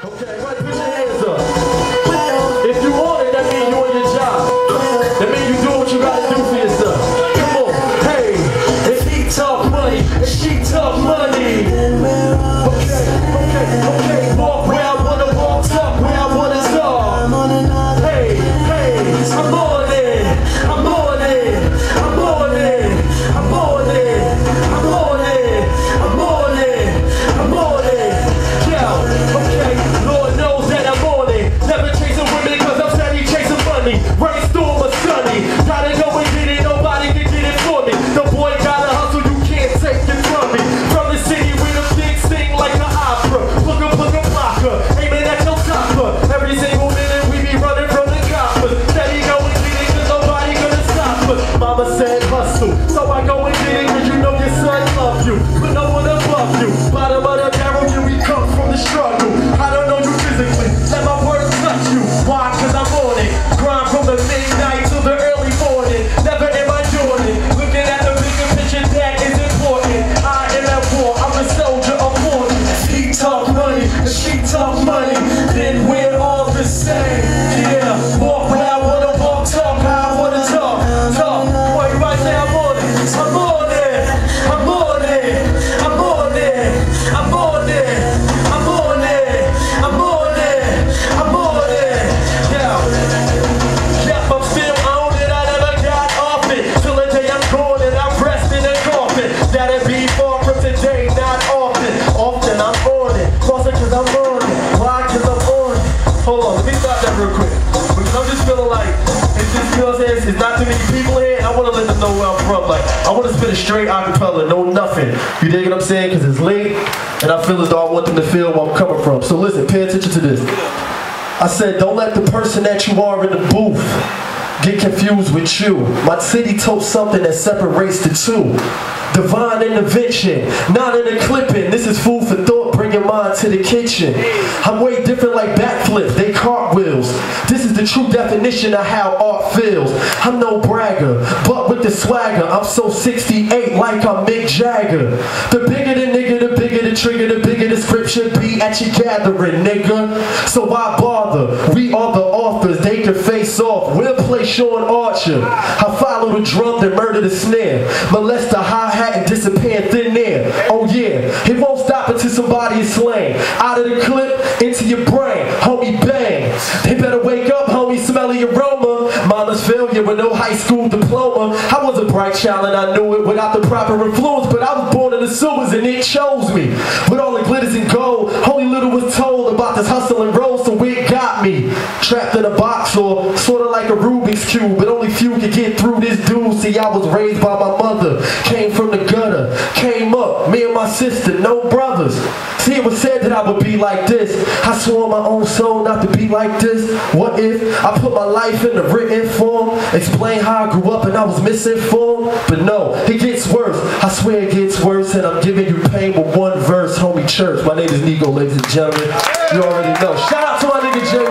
Okay, right, put your hands up. If you want it, that means you're on your job. That means you do what you gotta do for yourself. Come on, hey, if he talk money, if she talk money. Okay, walk where I wanna walk, talk where I wanna talk. Hey, I'm on it, I'm on it, I'm on it, I'm on it, I'm on it, I'm on it, I'm on it. Yo, okay, Lord knows that I'm on it. Never chasing women cause I'm steady chasing money. Rainstorm or sunny, gotta go and get it, nobody can get it for me. The boy gotta hustle, you can't take it from me. From the city where the big sing like an opera. Booga booga blocker, aiming at your topper. Every single minute we be running from the coppers. Steady go and get it cause nobody gonna stop us. Mama said hustle, so I go and get it cause you know your son loves you. But no one above you. Bottom of the barrel, here we come from the struggle. I don't know you physically, let my words touch you. Why? Cause I'm on it. Grind from the midnight to the early morning. Never am I Jordan. Looking at the bigger picture that is important. I am at war, I'm a soldier of war. He talk money, if she talk money, then we're all the same. Yeah, walk where I wanna walk, talk how I wanna talk. Talk, boy, right now I'm on it. I'm on it, I'm on it, I'm on it, I'm on it, I'm on it, I'm on it, I'm on it. Yeah, I'm still on it, I never got off it. Till the day I'm gone and I'm pressed in a coffin. That'd be far from today, not often. Often I'm on it, closer cause I'm on it. Why? Cause I'm on it. Hold on, let me stop that real quick. Because I'm just feeling like, it's just, you know what I'm saying, it's not too many people here, and I want to let them know where I'm from. Like, I want to spit a straight acapella, no nothing. You dig what I'm saying? Because it's late, and I feel as though I want them to feel where I'm coming from. So listen, pay attention to this. I said, don't let the person that you are in the booth get confused with you. My city told something that separates the two. Divine intervention, not in the clipping. This is food for thought, bring your mind to the kitchen. I'm way different like backflips, they cartwheels. This is the true definition of how art feels. I'm no bragger, but with the swagger, I'm so 68 like I'm Mick Jagger. The bigger the nigga, the bigger the trigger, the bigger the script should be at your gathering, nigga. So why bother? We are the authors, they can face off. We'll play Sean Archer. I follow the drum, then murder the snare. Molest the hi-hat and disappear in thin air. Oh yeah, it won't stop until somebody is slain. Out of the clip, into your brain, homie bang. They better wake up, homie, smell the aroma. Mama's failure with no high school diploma. I was a bright child and I knew it without the proper influence. But I was born in the sewers and it chose me. With all the glitters and gold, only little was told about this hustle and roll, so it got me. Trapped in a box or sort of like a Rubik's Cube, but only few could get through this dude. See, I was raised by my mother, came from the gutter, came up, me and my sister, no brothers. See, it was said that I would be like this. I swore on my own soul not to be like this. What if I put my life in the written form? Explain how I grew up and I was misinformed? But no, it gets worse. I swear it gets worse, and I'm giving you pain with one verse, homie church. My name is Nigo, ladies and gentlemen. You already know. Shout out to my nigga Jay.